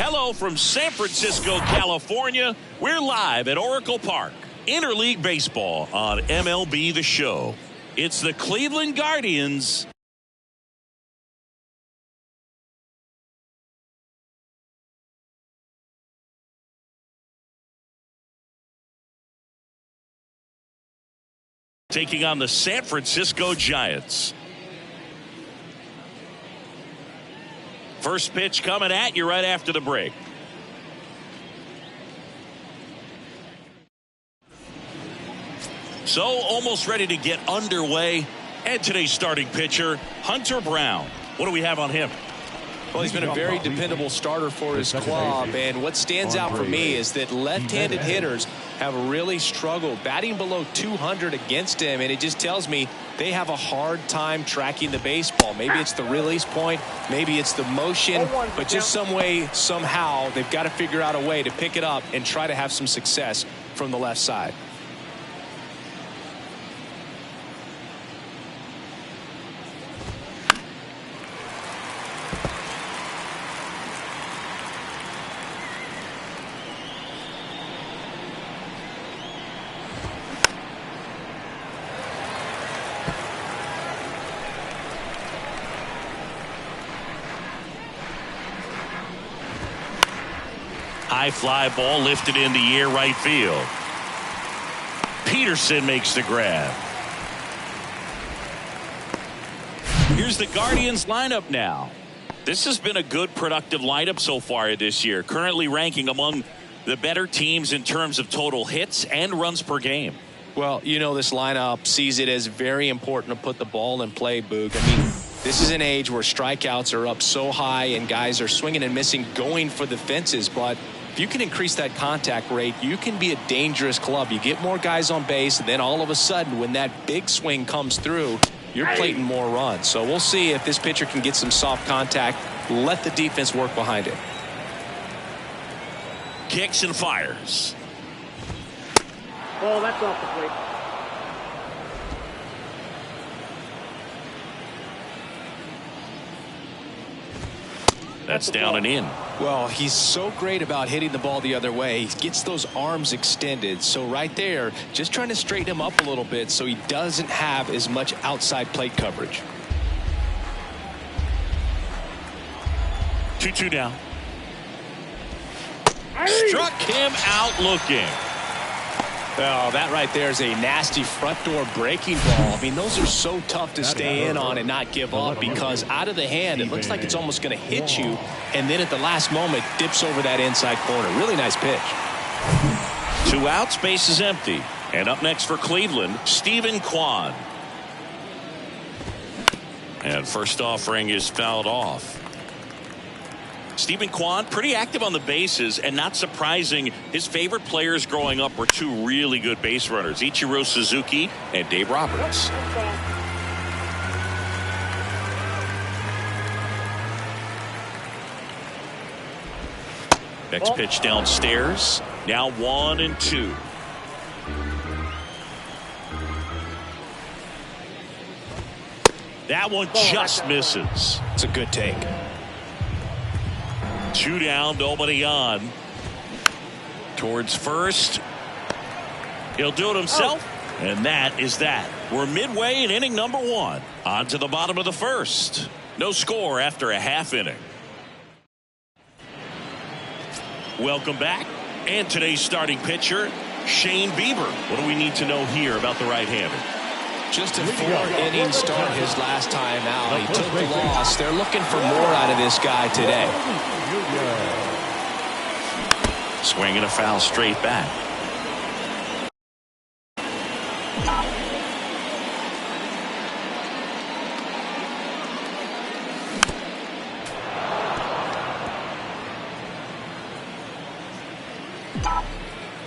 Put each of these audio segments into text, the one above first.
Hello from San Francisco, California. We're live at Oracle Park. Interleague Baseball on MLB The Show. It's the Cleveland Guardians taking on the San Francisco Giants. First pitch coming at you right after the break. So almost ready to get underway. And today's starting pitcher, Hunter Brown. What do we have on him? Well, he's been a very dependable starter for his club, and what stands out for me is that left-handed hitters have really struggled batting below 200 against him, and it just tells me they have a hard time tracking the baseball. Maybe it's the release point, maybe it's the motion, but just some way, somehow, they've got to figure out a way to pick it up and try to have some success from the left side. High fly ball lifted in the air right field. Peterson makes the grab. Here's the Guardians lineup now. This has been a good productive lineup so far this year, currently ranking among the better teams in terms of total hits and runs per game. Well, you know, this lineup sees it as very important to put the ball in play, Boog. I mean, this is an age where strikeouts are up so high and guys are swinging and missing, going for the fences. But if you can increase that contact rate, you can be a dangerous club. You get more guys on base, and then all of a sudden, when that big swing comes through, you're plating more runs. So we'll see if this pitcher can get some soft contact, let the defense work behind it. Kicks and fires. Oh, that's off the plate. That's down and in. Well, he's so great about hitting the ball the other way. He gets those arms extended. So right there, just trying to straighten him up a little bit so he doesn't have as much outside plate coverage. 2-2 down. Struck him out looking. Oh, that right there is a nasty front door breaking ball. I mean, those are so tough to stay in on and not give up, because out of the hand, it looks like it's almost going to hit you, and then at the last moment, dips over that inside corner. Really nice pitch. 2 outs, base is empty. And up next for Cleveland, Steven Kwan. And first offering is fouled off. Stephen Kwan pretty active on the bases, and not surprising, his favorite players growing up were two really good base runners, Ichiro Suzuki and Dave Roberts. Next pitch downstairs. Now 1-2. That one just misses. It's a good take. 2 down, nobody on. Towards first. He'll do it himself. And that is that. We're midway in inning number 1. On to the bottom of the first. No score after a half inning. Welcome back. And today's starting pitcher, Shane Bieber. What do we need to know here about the right-hander? Just a 4-inning start his last time out. He took the loss. They're looking for more out of this guy today. Swing and a foul straight back.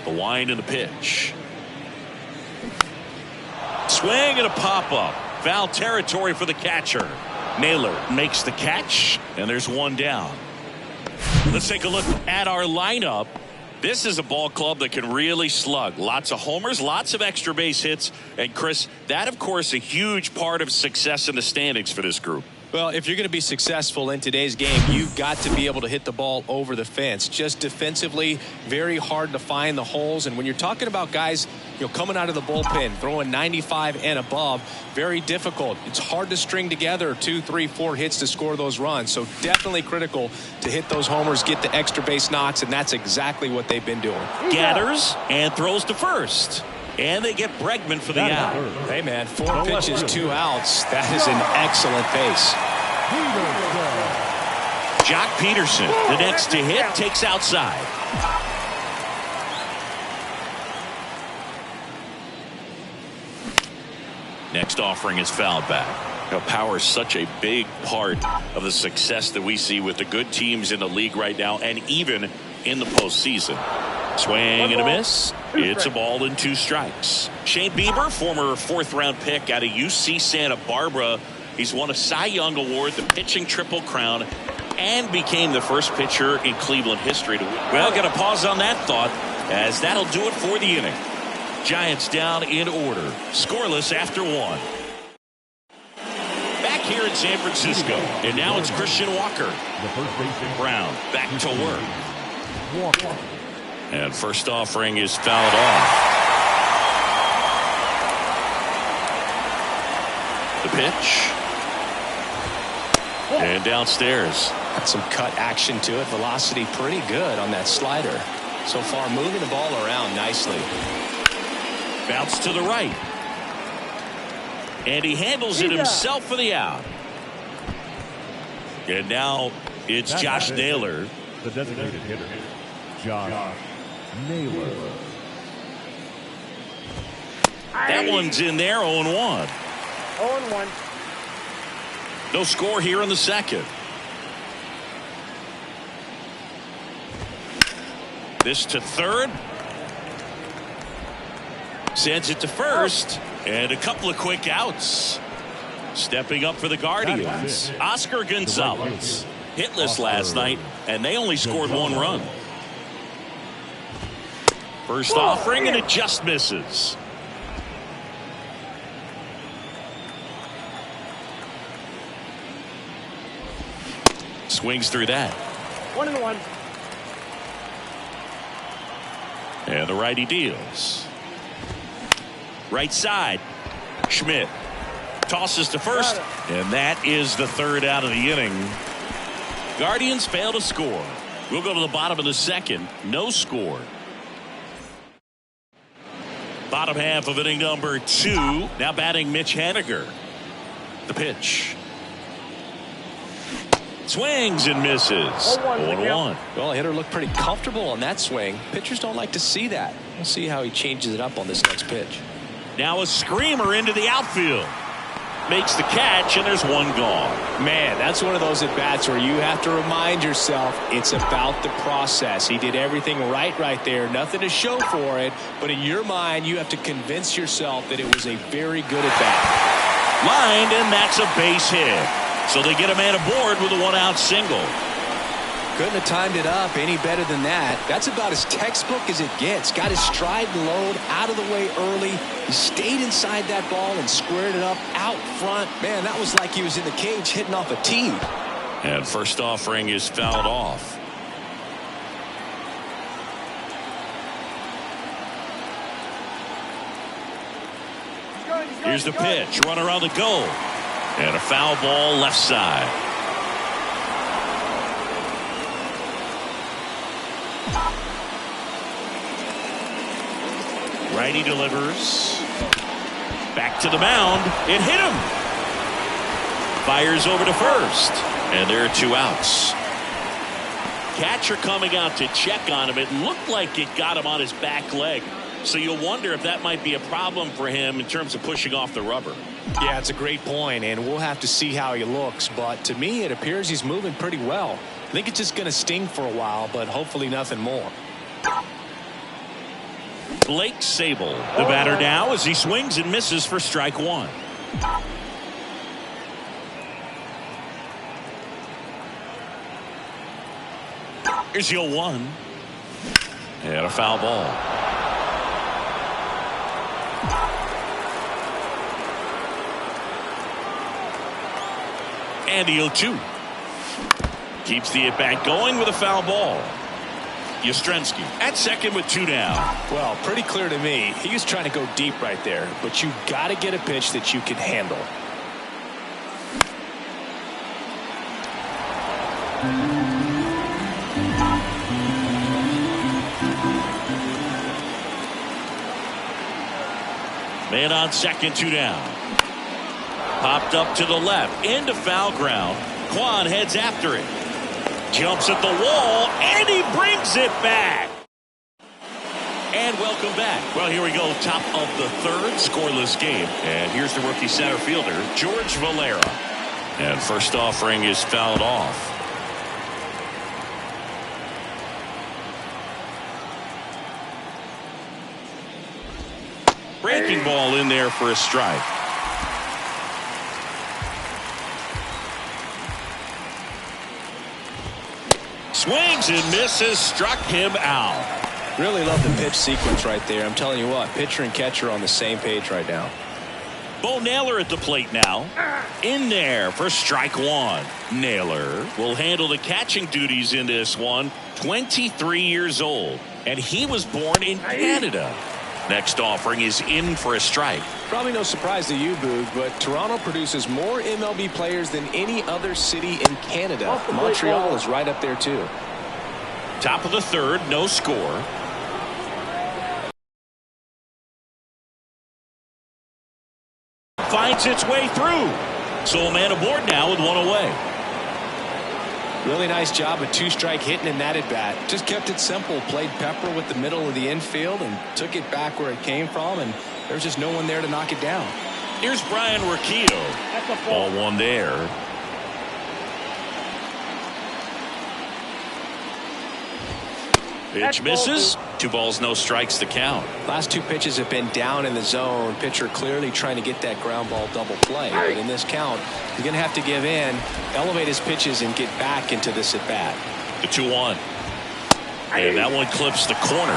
The wind and the pitch. Swing and a pop-up. Foul territory for the catcher. Naylor makes the catch, and there's one down. Let's take a look at our lineup. This is a ball club that can really slug. Lots of homers, lots of extra base hits. And, Chris, that, of course, a huge part of success in the standings for this group. Well, if you're going to be successful in today's game, you've got to be able to hit the ball over the fence. Just defensively, very hard to find the holes. And when you're talking about guys, coming out of the bullpen, throwing 95 and above, very difficult. It's hard to string together 2, 3, 4 hits to score those runs. So definitely critical to hit those homers, get the extra base knocks, and that's exactly what they've been doing. Gathers and throws to first. And they get Bregman for the out. Hey, man, 4 pitches, 2 outs. That is an excellent pace. Jock Peterson, the next to hit, takes outside. Next offering is fouled back. Power is such a big part of the success that we see with the good teams in the league right now, and even in the postseason. Swing and a miss. It's a ball and 2 strikes. Shane Bieber, former 4th-round pick out of UC Santa Barbara. He's won a Cy Young Award, the pitching Triple Crown, and became the first pitcher in Cleveland history to win. Well, got to pause on that thought, as that'll do it for the inning. Giants down in order, scoreless after 1. Back here in San Francisco, and now it's Christian Walker. Brown back to work. And first offering is fouled off. The pitch. And downstairs. Got some cut action to it. Velocity pretty good on that slider. So far, moving the ball around nicely. Bounce to the right. And he handles it himself for the out. And now it's Josh Naylor. The designated hitter, Josh Naylor. That one's in there, 0-1. 0-1. No score here in the second. This to third. Sends it to first. And a couple of quick outs. Stepping up for the Guardians, Oscar Gonzalez. Hitless last night, and they only scored 1 run. First offering, and it just misses. Swings through that. 1-1. And the righty deals. Right side. Schmidt tosses to first, and that is the 3rd out of the inning. Guardians fail to score. We'll go to the bottom of the second. No score. Bottom half of inning number 2. Now batting Mitch Haniger. The pitch. Swings and misses. 0-1. Well, the hitter looked pretty comfortable on that swing. Pitchers don't like to see that. We'll see how he changes it up on this next pitch. Now a screamer into the outfield. makes the catch, and there's one gone. Man, that's one of those at-bats where you have to remind yourself it's about the process. He did everything right there. Nothing to show for it, but in your mind, you have to convince yourself that it was a very good at-bat. Lined, and that's a base hit. So they get a man aboard with a one-out single. Couldn't have timed it up any better than that. That's about as textbook as it gets. Got his stride and load out of the way early. He stayed inside that ball and squared it up out front. Man, that was like he was in the cage hitting off a tee. And first offering is fouled off. Here's the pitch. Run around the goal. And a foul ball left side. Righty delivers. Back to the mound. It hit him. Fires over to first. And there are 2 outs. Catcher coming out to check on him. It looked like it got him on his back leg. So you'll wonder if that might be a problem for him in terms of pushing off the rubber. Yeah, it's a great point, and we'll have to see how he looks. But to me, it appears he's moving pretty well. I think it's just going to sting for a while, but hopefully nothing more. Blake Sabol, the batter now, as he swings and misses for strike 1. Here's the 0-1. And a foul ball. And the 0-2. Keeps the at-bat going with a foul ball. Yastrzemski at second with 2 down. Well, pretty clear to me. He was trying to go deep right there, but you got to get a pitch that you can handle. Man on second, 2 down. Popped up to the left into foul ground. Kwan heads after it. Jumps at the wall, and he brings it back. And welcome back. Well, here we go. Top of the 3rd, scoreless game. And here's the rookie center fielder, George Valera. And first offering is fouled off. Breaking ball in there for a strike. Swings and misses, struck him out. Really love the pitch sequence right there. I'm telling you what, pitcher and catcher on the same page right now. Bo Naylor at the plate now. In there for strike 1. Naylor will handle the catching duties in this one. 23 years old, and he was born in Canada. Next offering is in for a strike. Probably no surprise to you, Boog, but Toronto produces more MLB players than any other city in Canada. Montreal is right up there, too. Top of the 3rd, no score. Finds its way through. So a man aboard now with 1 away. Really nice job of 2-strike hitting in that at bat. Just kept it simple. Played pepper with the middle of the infield and took it back where it came from, and there's just no one there to knock it down. Here's Brian Urquijo. Ball 1 there. Pitch misses. 2 balls, no strikes to count. Last 2 pitches have been down in the zone. Pitcher clearly trying to get that ground ball double play. But in this count, he's going to have to give in, elevate his pitches, and get back into this at bat. The 2-1. And that one clips the corner.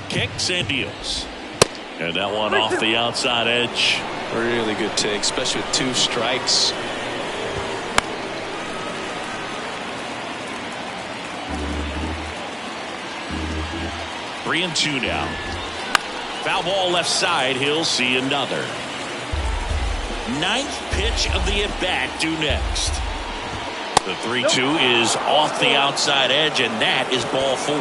Kicks and deals. And that one off the outside edge. Really good take, especially with 2 strikes. Three and 2 now. Foul ball left side. He'll see another. 9th pitch of the at-bat due next. The The 3-2 is off the outside edge, and that is ball 4.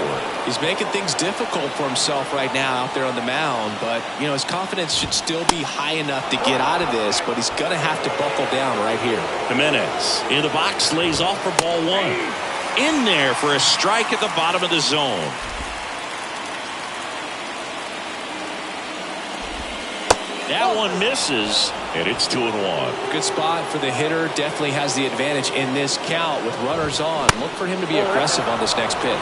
He's making things difficult for himself right now out there on the mound, but you know his confidence should still be high enough to get out of this, but he's gonna have to buckle down right here. Jimenez in the box, lays off for ball 1. In there for a strike at the bottom of the zone. That one misses, and it's 2-1. Good spot for the hitter. Definitely has the advantage in this count with runners on. Look for him to be aggressive on this next pitch.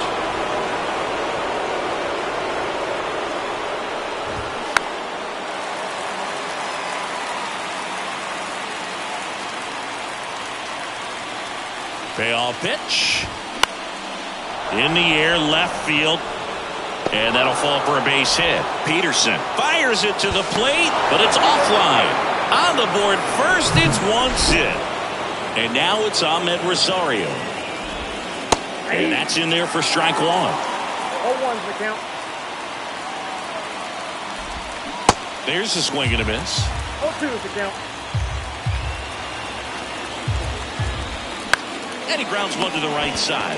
Payoff pitch. In the air, left field. And that'll fall for a base hit. Peterson fires it to the plate, but it's offline. On the board first, it's 1-0. And now it's Ahmed Rosario. And that's in there for strike 1. 0-1's the count. There's a swing and a miss. 0-2's the count. And he grounds one to the right side.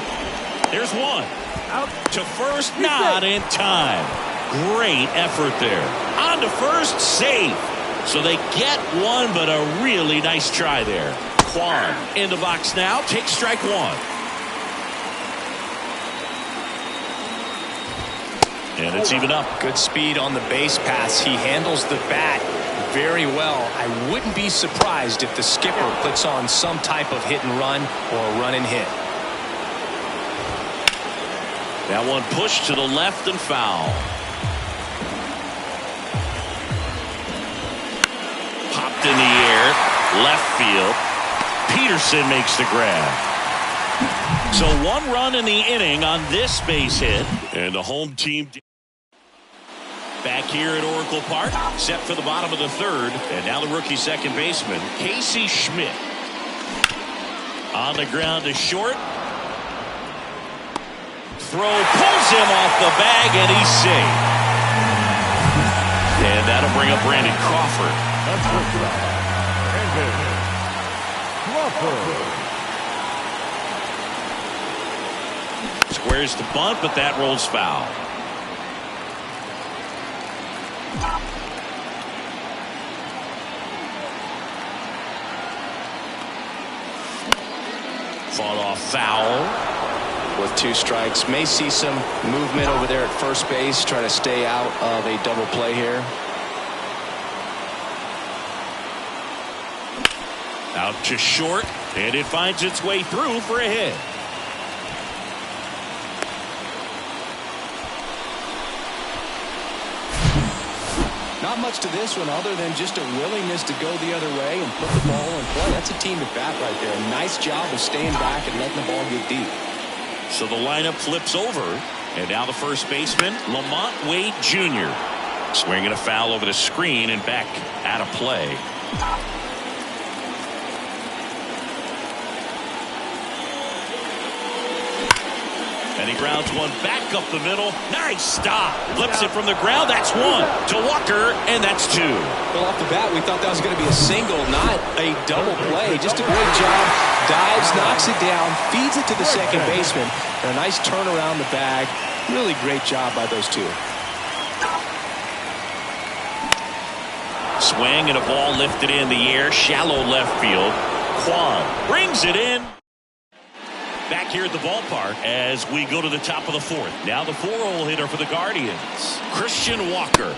There's one. Out. To first, not in time. Great effort there. On to first, safe. So they get one, but a really nice try there. Kwan in the box now. Takes strike 1. And it's even up. Good speed on the base pass. He handles the bat very well. I wouldn't be surprised if the skipper puts on some type of hit and run or run and hit. That one pushed to the left and foul. Popped in the air, left field. Peterson makes the grab. So 1 run in the inning on this base hit. And the home team back here at Oracle Park, set for the bottom of the 3rd. And now the rookie second baseman, Casey Schmidt. On the ground to short. Throw pulls him off the bag, and he's safe. And that'll bring up Brandon Crawford. That's Brandon Crawford. Squares the bunt, but that rolls foul. Fought off foul. With 2 strikes, may see some movement over there at first base, try to stay out of a double play here. Out to short, and it finds its way through for a hit. Not much to this one other than just a willingness to go the other way and put the ball in play. That's a team at bat right there. Nice job of staying back and letting the ball get deep. So the lineup flips over, and now the first baseman, Lamont Wade Jr. Swinging a foul over the screen and back out of play. And he grounds one back up the middle. Nice stop. Flips it from the ground. That's 1 to Walker, and that's 2. Well, off the bat, we thought that was going to be a single, not a double play. Just a great job. Dives, knocks it down, feeds it to the second baseman. And a nice turn around the bag. Really great job by those 2. Swing and a ball lifted in the air. Shallow left field. Kwan brings it in. Back here at the ballpark as we go to the top of the 4th. Now the 4-hole hitter for the Guardians, Christian Walker,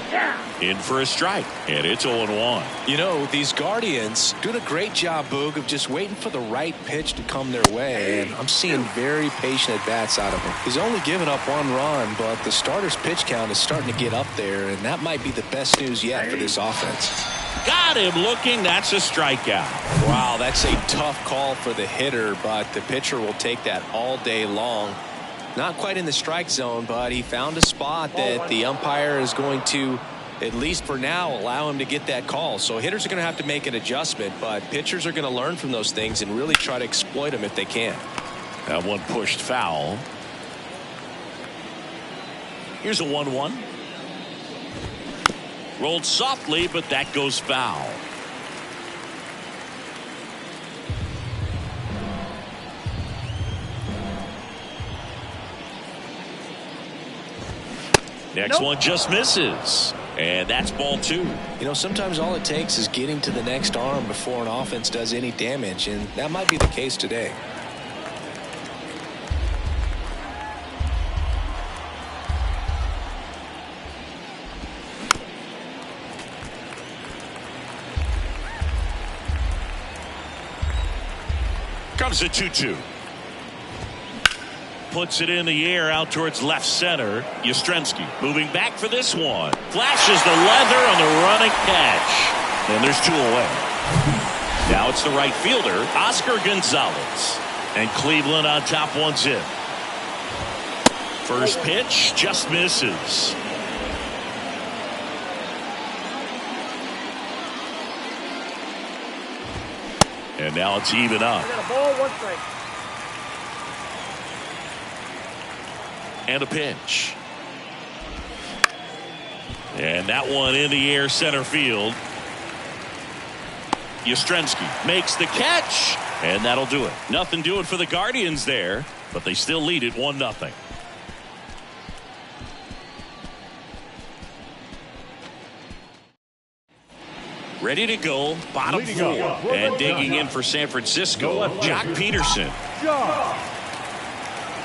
in for a strike, and it's 0-1. You know, these Guardians doing a great job, Boog, of just waiting for the right pitch to come their way, and I'm seeing very patient at-bats out of him. He's only given up 1 run, but the starter's pitch count is starting to get up there, and that might be the best news yet for this offense. Got him looking. That's a strikeout. Wow, that's a tough call for the hitter, but the pitcher will take that all day long. Not quite in the strike zone, but he found a spot that the umpire is going to, at least for now, allow him to get that call. So hitters are going to have to make an adjustment, but pitchers are going to learn from those things and really try to exploit them if they can. That one pushed foul. Here's a 1-1. Rolled softly, but that goes foul. Next one just misses. And that's ball 2. You know, sometimes all it takes is getting to the next arm before an offense does any damage, and that might be the case today. Comes the 2-2. Puts it in the air out towards left center. Yastrzemski moving back for this one. Flashes the leather on the running catch. And there's 2 away. Now it's the right fielder, Oscar Gonzalez. And Cleveland on top 1-0. First pitch just misses. And now it's even up. I got a ball, 1 strike. And a pitch. And that one in the air center field. Yastrzemski makes the catch. And that'll do it. Nothing doing for the Guardians there. But they still lead it 1-0. Ready to go. Bottom Leading 4. up. And digging in for San Francisco. Jock Peterson.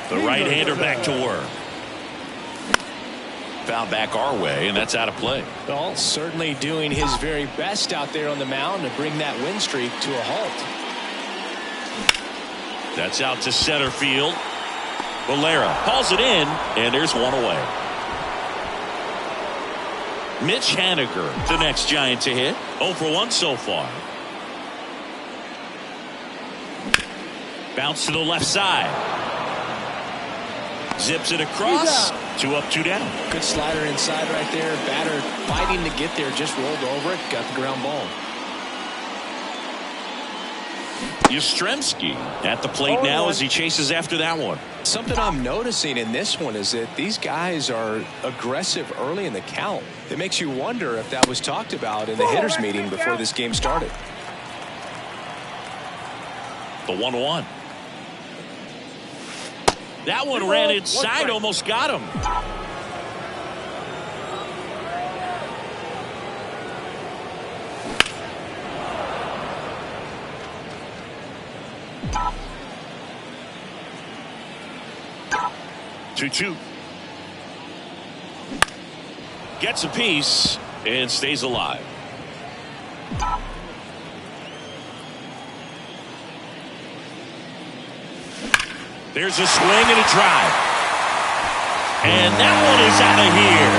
The right-hander back to work. Foul back our way, and that's out of play. Well, certainly doing his very best out there on the mound to bring that win streak to a halt. That's out to center field. Valera calls it in, and there's 1 away. Mitch Haniger, the next Giant to hit. 0 for 1 so far. Bounce to the left side. Zips it across. 2 up, 2 down. Good slider inside right there. Batter fighting to get there, just rolled over it, got the ground ball. Yastrzemski at the plate now as he chases after that one. Something I'm noticing in this one is that these guys are aggressive early in the count. It makes you wonder if that was talked about in the hitters meeting before this game started. The 1-1. That one ran inside, almost got him. Two. Gets a piece and stays alive. There's a swing and a drive. And that one is out of here.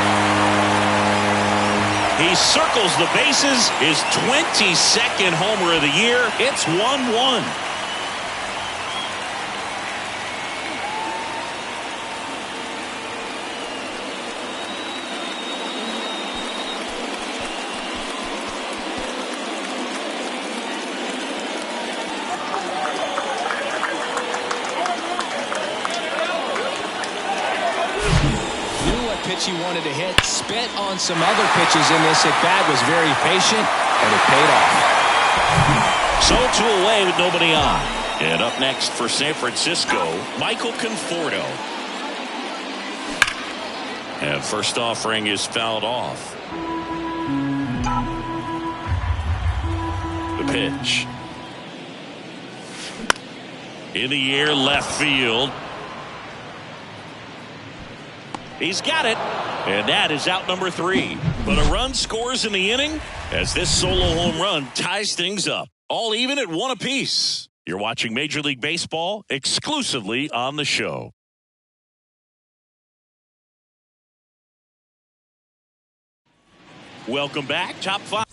He circles the bases. His 22nd homer of the year. It's 1-1. He wanted to hit, spent on some other pitches in this at bat, was very patient, and it paid off. So 2 away with nobody on. And up next for San Francisco, Michael Conforto. And first offering is fouled off. The pitch. In the air, left field. He's got it, and that is out number 3. But a run scores in the inning as this solo home run ties things up. All even at 1 apiece. You're watching Major League Baseball exclusively on the show. Welcome back. Top 5.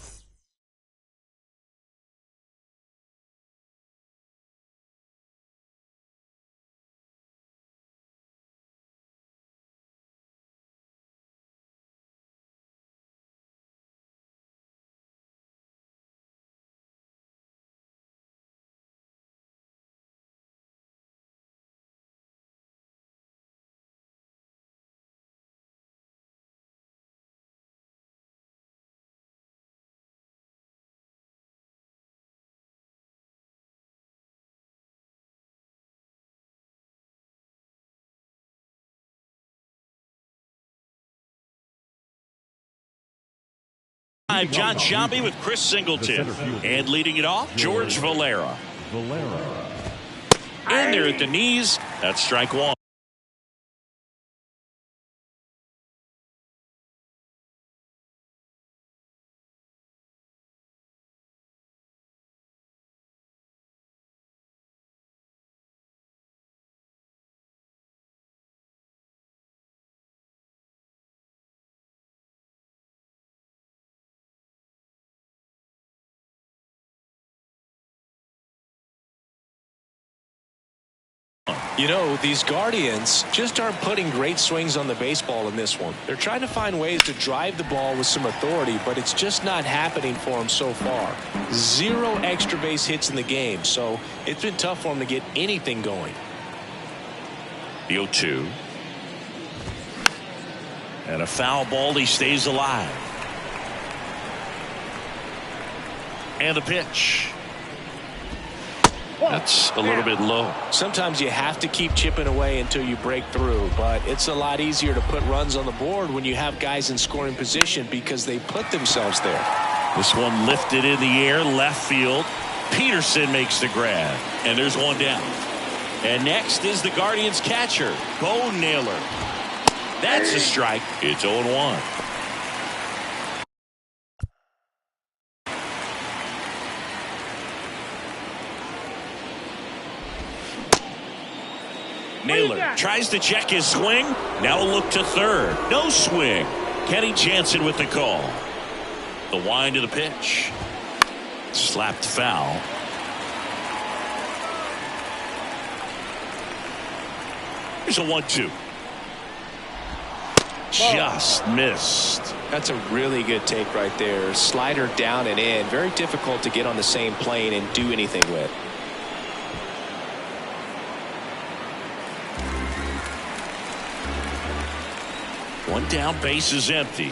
5, John Sciambi with Chris Singleton. And leading it off, George Valera. In there at the knees. That's strike one. You know, these Guardians just aren't putting great swings on the baseball in this one. They're trying to find ways to drive the ball with some authority, but it's just not happening for them so far. 0 extra base hits in the game, so it's been tough for them to get anything going. The 0-2. And a foul ball. He stays alive. And the pitch. That's a little bit low. Sometimes you have to keep chipping away until you break through, but it's a lot easier to put runs on the board when you have guys in scoring position because they put themselves there. This one lifted in the air, left field. Peterson makes the grab, and there's one down. And next is the Guardians catcher, Bo Naylor. That's a strike. It's 0-1. Naylor tries to check his swing. Now a look to third. No swing. Kenny Jansen with the call. The wind to the pitch. Slapped foul. Here's a 1-2. Just missed. That's a really good take right there. Slider down and in. Very difficult to get on the same plane and do anything with. One down, base is empty.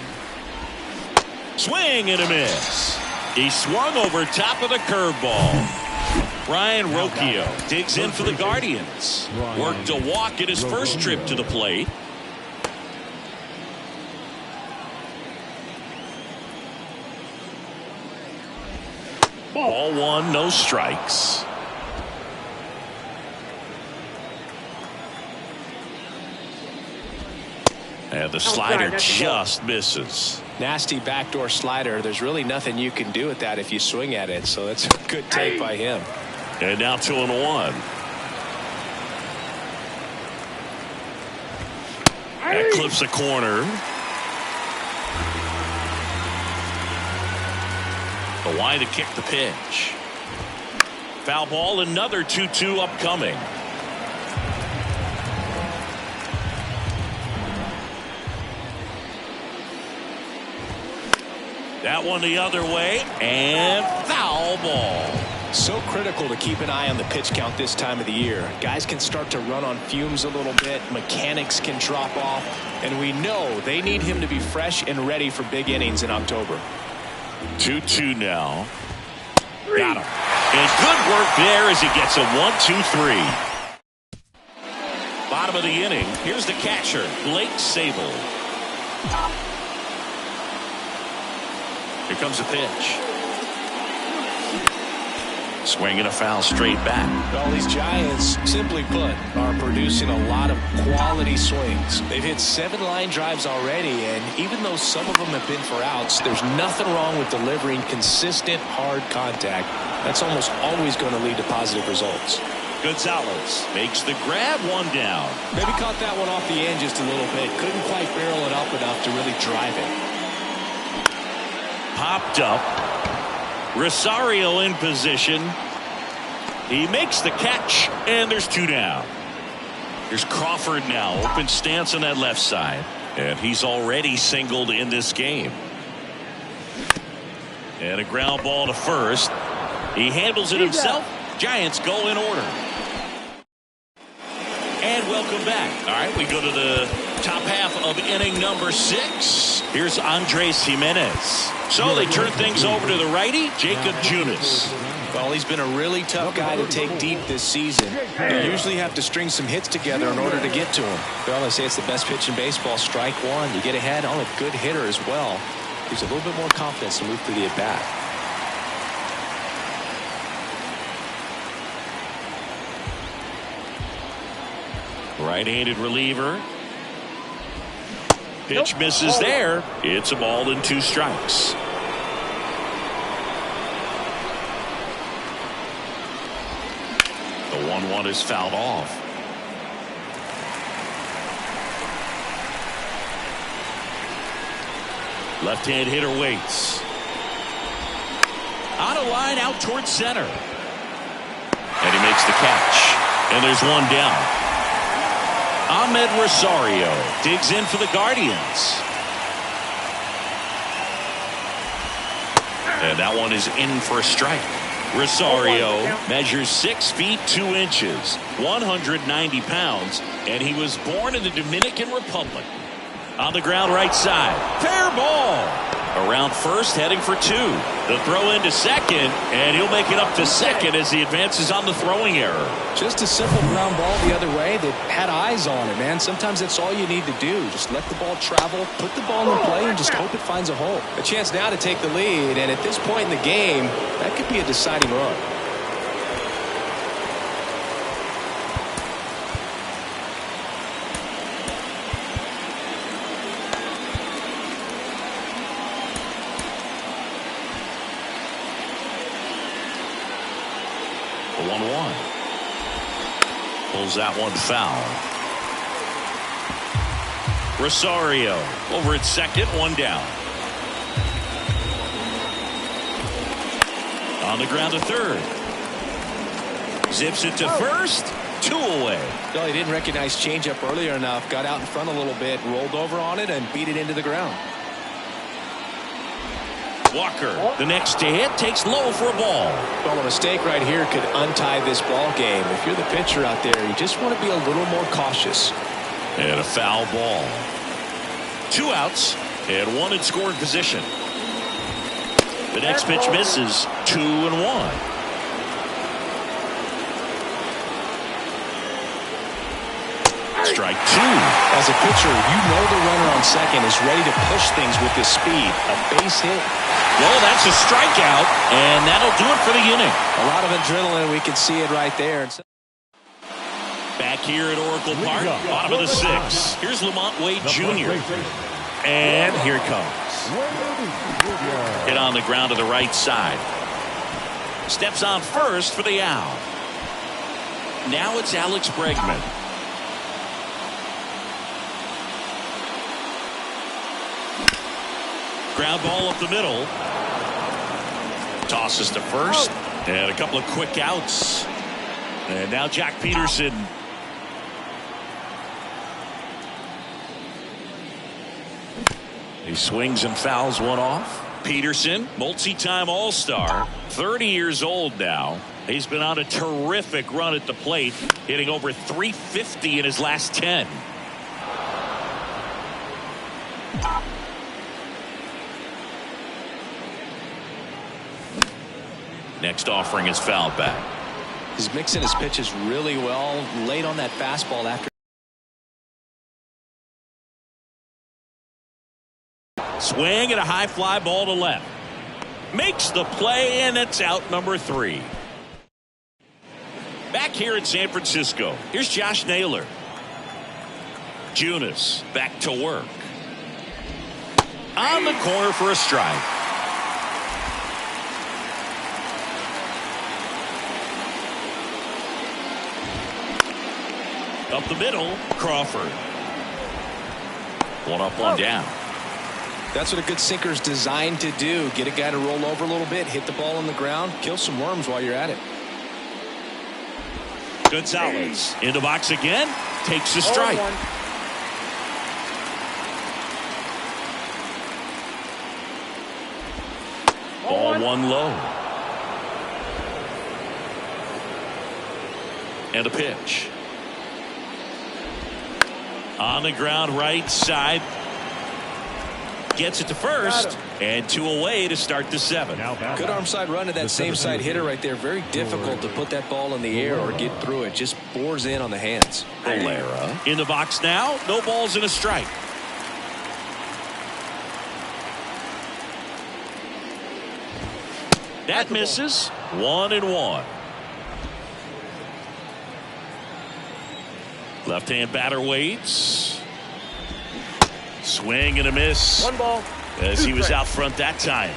Swing and a miss. He swung over top of the curveball. Ryan Rocchio digs in for the Guardians. Worked a walk at his first trip to the plate. Ball 1, no strikes. And the slider just misses. Nasty backdoor slider. There's really nothing you can do with that if you swing at it. So that's a good take by him. And now 2-1. That clips a corner. The line to kick the pitch. Foul ball. Another 2-2 upcoming. That one the other way, and foul ball. So critical to keep an eye on the pitch count this time of the year. Guys can start to run on fumes a little bit. Mechanics can drop off. And we know they need him to be fresh and ready for big innings in October. 2-2 now. Got him. And good work there as he gets a 1-2-3. Bottom of the inning. Here's the catcher, Blake Sable. Here comes the pitch. Swing and a foul straight back. Well, these Giants, simply put, are producing a lot of quality swings. They've hit 7 line drives already, and even though some of them have been for outs, there's nothing wrong with delivering consistent, hard contact. That's almost always going to lead to positive results. Gonzalez makes the grab, one down. Maybe caught that one off the end just a little bit. Couldn't quite barrel it up enough to really drive it. Popped up. Rosario in position. He makes the catch, and there's 2 down. Here's Crawford now. Open stance on that left side. And he's already singled in this game. And a ground ball to first. He handles it himself. Giants go in order. And welcome back. All right, we go to the top half of inning number 6. Here's Andres Jimenez. So they turn things over to the righty, Jacob Junis. Well, he's been a really tough guy to take deep this season. You usually have to string some hits together in order to get to him. Well, they say it's the best pitch in baseball, strike one. You get ahead on a good hitter as well. Gives a little bit more confidence to move through the at-bat. Right-handed reliever. Pitch misses there. It's a ball and 2 strikes. The 1-1 is fouled off. Left-hand hitter waits. On a line out towards center. And he makes the catch. And there's one down. Ahmed Rosario digs in for the Guardians. And that one is in for a strike. Rosario measures 6 feet 2 inches, 190 pounds, and he was born in the Dominican Republic. On the ground right side. Fair ball. Around first, heading for 2. The throw into second, and he'll make it up to second as he advances on the throwing error. Just a simple ground ball the other way that had eyes on it, man. Sometimes that's all you need to do. Just let the ball travel, put the ball in play, and just hope it finds a hole. A chance now to take the lead, and at this point in the game, that could be a deciding run. The 1-1. Pulls that one foul. Rosario over at second, 1 down. On the ground to third. Zips it to first, 2 away. Well, he didn't recognize changeup earlier enough, got out in front a little bit, rolled over on it, and beat it into the ground. Walker, the next to hit, takes low for a ball. Well, a mistake right here could untie this ball game. If you're the pitcher out there, you just want to be a little more cautious. And a foul ball. 2 outs and 1 in scoring position. The next pitch misses. 2-1. Strike 2. As a pitcher, you know the runner on second is ready to push things with his speed. A base hit. Well, that's a strikeout, and that'll do it for the inning. A lot of adrenaline. We can see it right there. Back here at Oracle Park, bottom of the 6th. Here's Lamont Wade Jr. And here it comes. Hit on the ground to the right side. Steps on first for the out. Now it's Alex Bregman. Ground ball up the middle. Tosses to first. And a couple of quick outs. And now Jack Peterson. He swings and fouls one off. Peterson, multi-time All-Star, 30 years old now. He's been on a terrific run at the plate, hitting over .350 in his last 10. Next offering is fouled back. He's mixing his pitches really well, late on that fastball after. Swing and a high fly ball to left. Makes the play, and it's out number 3. Back here in San Francisco, here's Josh Naylor. Junis back to work. On the corner for a strike. Up the middle, Crawford. 1 up, 1 down. That's what a good sinker is designed to do. Get a guy to roll over a little bit, hit the ball on the ground, kill some worms while you're at it. Gonzalez in the box again, takes a strike. 1 low. And a pitch. On the ground right side. Gets it to first. And 2 away to start the 7th. Good arm side run to that same side hitter right there. Very difficult to put that ball in the air or get through it. Just bores in on the hands. Valera in the box now. No balls and a strike. That misses. 1-1. Left-hand batter waits. Swing and a miss. 1 ball. As 2 he was strikes. out front that time.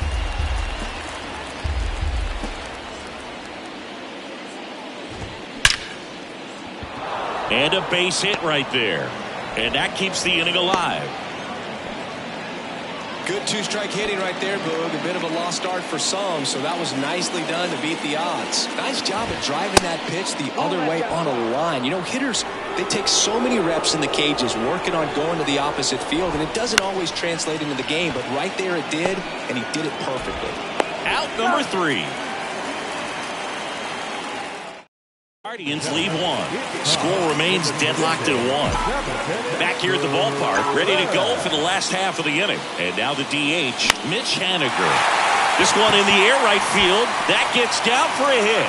And a base hit right there. And that keeps the inning alive. Good 2-strike hitting right there, Boog. A bit of a lost start for some, so that was nicely done to beat the odds. Nice job of driving that pitch the other way on a line. You know, hitters, they take so many reps in the cages working on going to the opposite field, and it doesn't always translate into the game, but right there it did, and he did it perfectly. Out number 3. Guardians leave 1. Score remains deadlocked at 1. Back here at the ballpark, ready to go for the last half of the inning. And now the DH, Mitch Haniger. This one in the air right field. That gets down for a hit.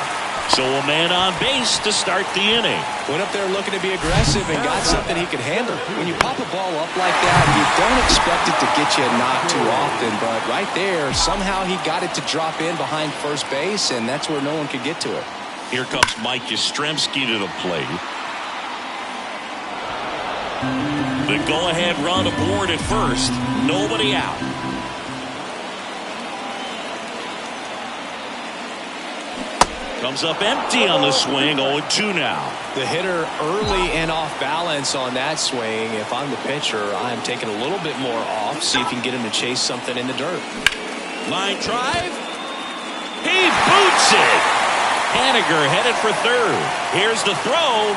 So a man on base to start the inning. Went up there looking to be aggressive and got something he could handle. When you pop a ball up like that, you don't expect it to get you a knock too often, but right there, somehow he got it to drop in behind first base, and that's where no one could get to it. Here comes Mike Yastrzemski to the plate. The go-ahead run aboard at first. Nobody out. Comes up empty on the swing. 0-2 now. The hitter early and off balance on that swing. If I'm the pitcher, I'm taking a little bit more off. See if you can get him to chase something in the dirt. Line drive. He boots it. Haniger headed for third. Here's the throw.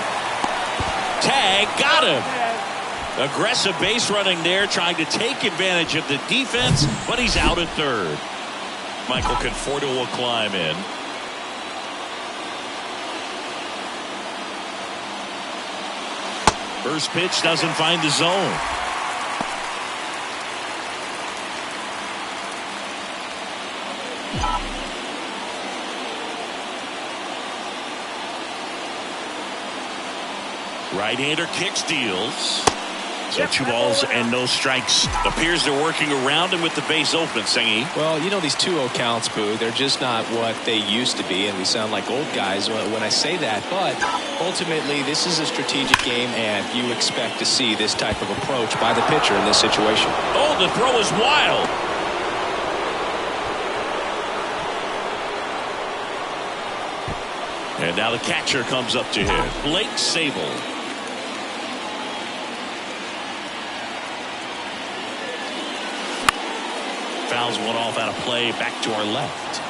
Tag, got him. Aggressive base running there, trying to take advantage of the defense, but he's out at third. Michael Conforto will climb in. First pitch doesn't find the zone. Right-hander kicks, deals. So 2 balls and no strikes. Appears they're working around him with the base open, Singy. Well, you know, these 2-0 counts, Boo, they're just not what they used to be, and we sound like old guys when I say that. But ultimately, this is a strategic game, and you expect to see this type of approach by the pitcher in this situation. Oh, the throw is wild. And now the catcher comes up to hit. Blake Sable. Fouls one off out of play. Back to our left.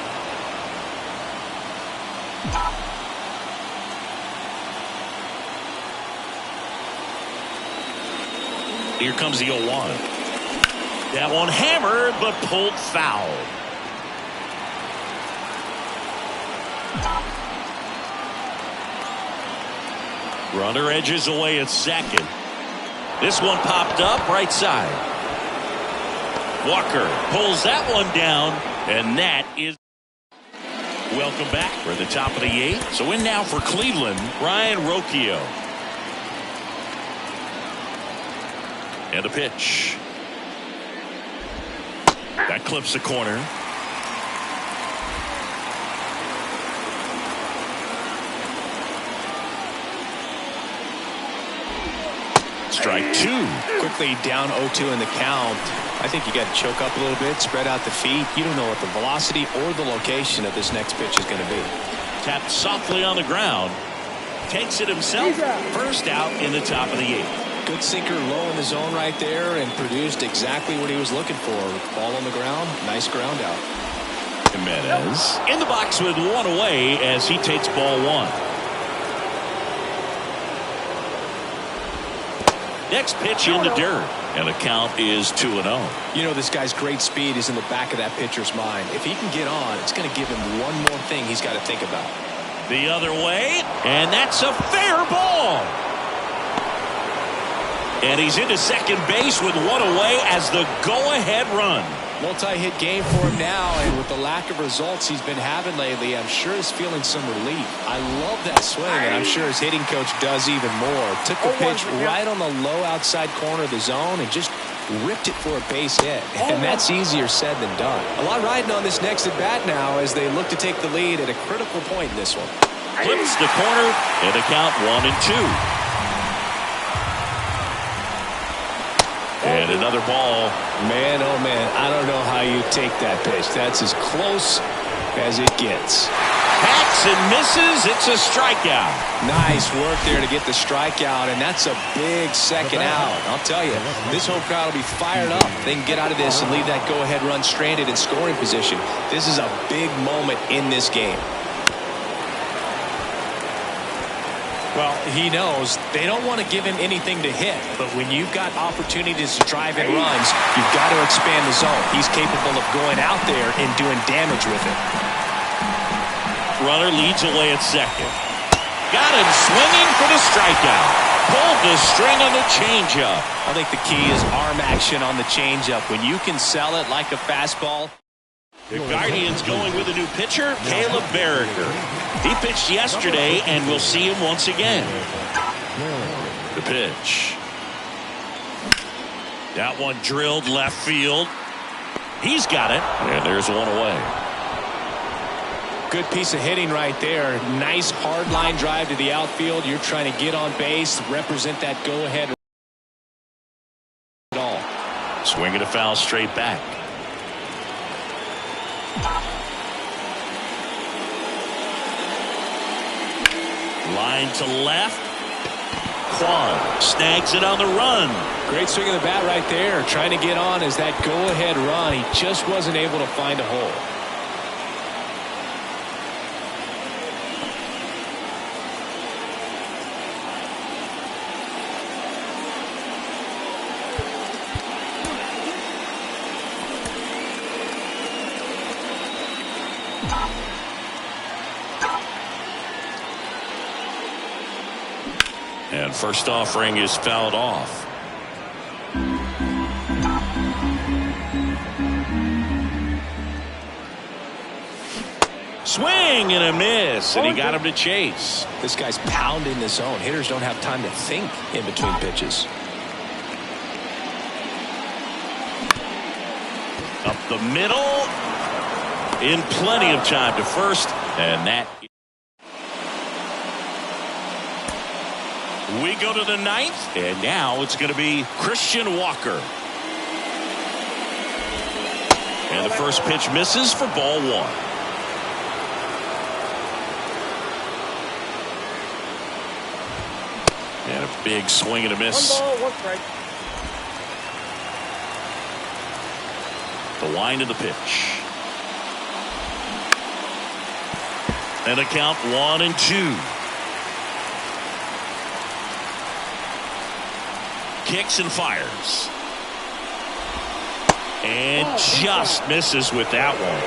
Here comes the 0-1. That one hammered but pulled foul. Runner edges away at second. This one popped up right side. Walker pulls that one down, and that is. Welcome back. We're at the top of the 8th. So in now for Cleveland, Ryan Rocchio. And a pitch. That clips the corner. Strike 2. Quickly down 0-2 in the count. I think you got to choke up a little bit, spread out the feet. You don't know what the velocity or the location of this next pitch is going to be. Tapped softly on the ground. Takes it himself. First out in the top of the 8th. Good sinker low in the zone right there and produced exactly what he was looking for. Ball on the ground. Nice ground out. Jimenez in the box with 1 away as he takes ball 1. Next pitch in the dirt, and the count is 2-0. You know, this guy's great speed is in the back of that pitcher's mind. If he can get on, it's going to give him one more thing he's got to think about. The other way, and that's a fair ball. And he's into second base with 1 away as the go-ahead run. Multi-hit game for him now, and with the lack of results he's been having lately, I'm sure he's feeling some relief. I love that swing, and I'm sure his hitting coach does even more. Took the pitch right on the low outside corner of the zone and just ripped it for a base hit, and that's easier said than done. A lot riding on this next at bat now as they look to take the lead at a critical point in this one. Flips the corner, and the count 1-2. And another ball. Man, oh man, I don't know how you take that pitch. That's as close as it gets. Hacks and misses. It's a strikeout. Nice work there to get the strikeout, and that's a big second out. I'll tell you, this home crowd will be fired up. They can get out of this and leave that go-ahead run stranded in scoring position. This is a big moment in this game. Well, he knows they don't want to give him anything to hit, but when you've got opportunities to drive in runs, you've got to expand the zone. He's capable of going out there and doing damage with it. Runner leads away at second. Got him swinging for the strikeout. Pulled the string on the changeup. I think the key is arm action on the changeup. When you can sell it like a fastball. The Guardians going with a new pitcher, Caleb Barriger. He pitched yesterday, and we'll see him once again. The pitch. That one drilled left field. He's got it, and there's one away. Good piece of hitting right there. Nice hard line drive to the outfield. You're trying to get on base, represent that go-ahead. Swinging a foul straight back. Line to left. Kwan snags it on the run. Great swing of the bat right there. Trying to get on as that go-ahead run. He just wasn't able to find a hole. And first offering is fouled off. Swing and a miss, and he got him to chase. This guy's pounding the zone. Hitters don't have time to think in between pitches. Up the middle. In plenty of time to first, and that. We go to the ninth, and now it's going to be Christian Walker. And the first pitch misses for ball one. And a big swing and a miss. 1 ball, 1 strike. The wind of the pitch. And a count 1-2. Kicks and fires. And just misses with that one.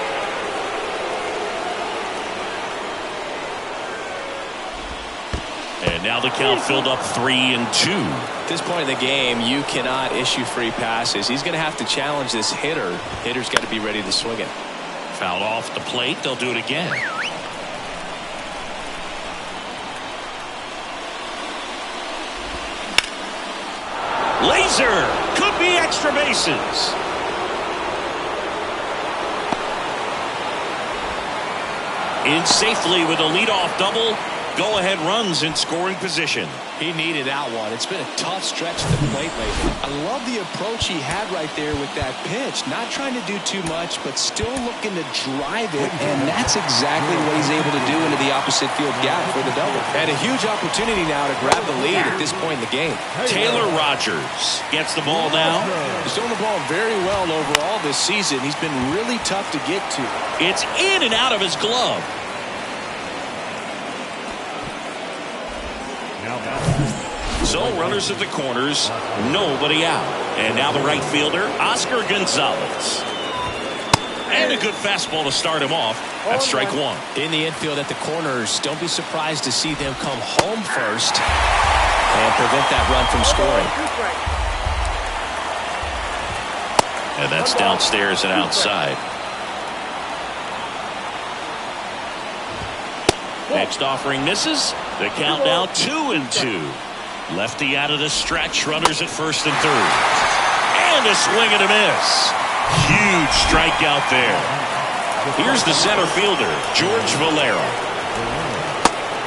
And now the count filled up 3-2. At this point in the game, you cannot issue free passes. He's going to have to challenge this hitter. Hitter's got to be ready to swing it. Fouled off the plate. They'll do it again. Laser could be extra bases. In safely with a leadoff double. Go-ahead runs in scoring position. He needed that one. It's been a tough stretch at the plate lately. I love the approach he had right there with that pitch. Not trying to do too much, but still looking to drive it, and that's exactly what he's able to do into the opposite field gap for the double. And a huge opportunity now to grab the lead at this point in the game. Taylor Rogers gets the ball now. He's throwing the ball very well overall this season. He's been really tough to get to. It's in and out of his glove. So runners at the corners, nobody out. And now the right fielder, Oscar Gonzalez. And a good fastball to start him off. That's strike one. In the infield at the corners, don't be surprised to see them come home first and prevent that run from scoring. And that's downstairs and outside. Next offering misses. The count now 2-2. Lefty out of the stretch. Runners at first and third. And a swing and a miss. Huge strikeout there. Here's the center fielder, George Valera.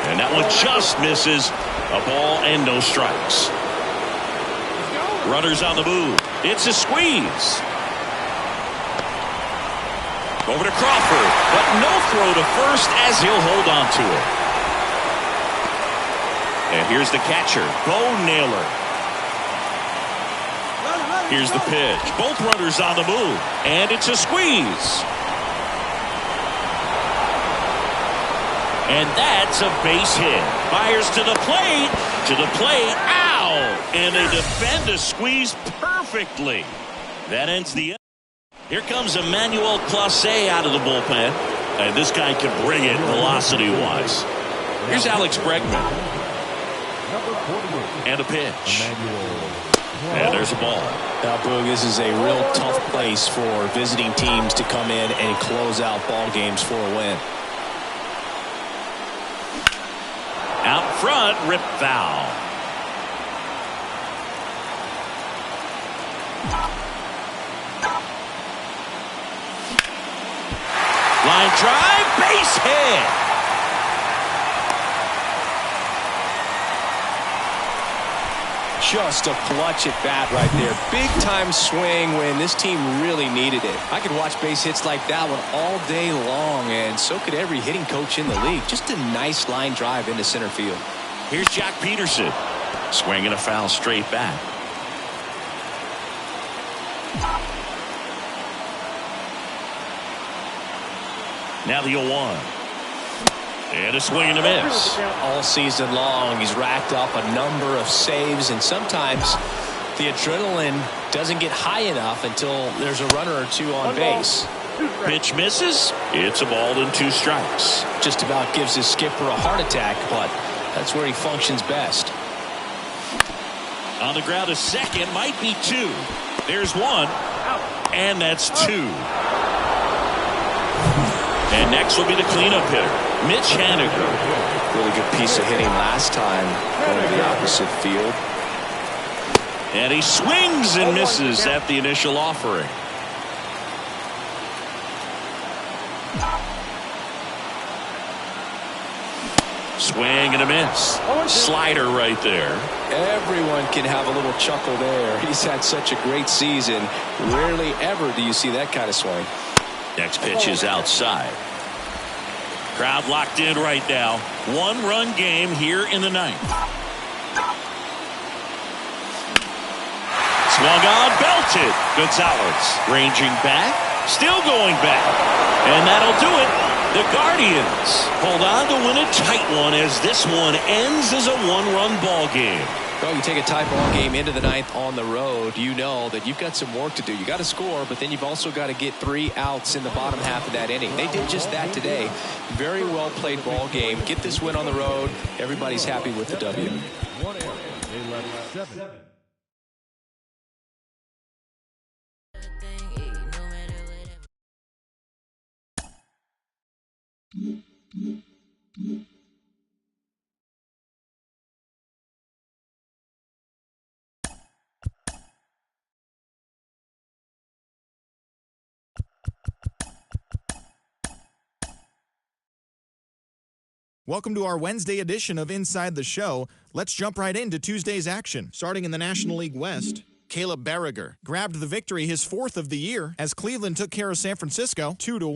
And that one just misses. A ball and no strikes. Runners on the move. It's a squeeze. Over to Crawford, but no throw to first as he'll hold on to it. And here's the catcher, Bo Naylor. Here's the pitch. Both runners on the move, and it's a squeeze. And that's a base hit. Fires to the plate. Ow! And they defend a squeeze perfectly. That ends the inning. Here comes Emmanuel Clase out of the bullpen. And this guy can bring it velocity-wise. Here's Alex Bregman. And a pitch. And there's a ball. Now, Boog, this is a real tough place for visiting teams to come in and close out ball games for a win. Out front, rip foul. Line drive, base hit. Just a clutch at bat right there. Big time swing when this team really needed it. I could watch base hits like that one all day long, and so could every hitting coach in the league. Just a nice line drive into center field. Here's Jack Peterson. Swinging a foul straight back. Now the 0-1. And a swing and a miss. All season long, he's racked up a number of saves, and sometimes the adrenaline doesn't get high enough until there's a runner or two on base. Pitch misses. It's a ball and 2 strikes. Just about gives his skipper a heart attack, but that's where he functions best. On the ground, a second, might be 2. There's 1, and that's 2. And next will be the cleanup hitter, Mitch Haniger. Really good piece of hitting last time going to the opposite field. And he swings and misses at the initial offering. Swing and a miss. Slider right there. Everyone can have a little chuckle there. He's had such a great season. Rarely ever do you see that kind of swing. Next pitch is outside. Crowd locked in right now. 1-run game here in the 9th. Swung on, belted. Gonzalez ranging back, still going back. And that'll do it. The Guardians hold on to win a tight one as this one ends as a 1-run ball game. Well, you take a tie ball game into the 9th on the road, you know that you've got some work to do. You got to score, but then you've also got to get 3 outs in the bottom half of that inning. They did just that today. Very well played ball game. Get this win on the road. Everybody's happy with the W. Welcome to our Wednesday edition of Inside the Show. Let's jump right into Tuesday's action. Starting in the National League West, Caleb Berriger grabbed the victory, his 4th of the year, as Cleveland took care of San Francisco 2-1.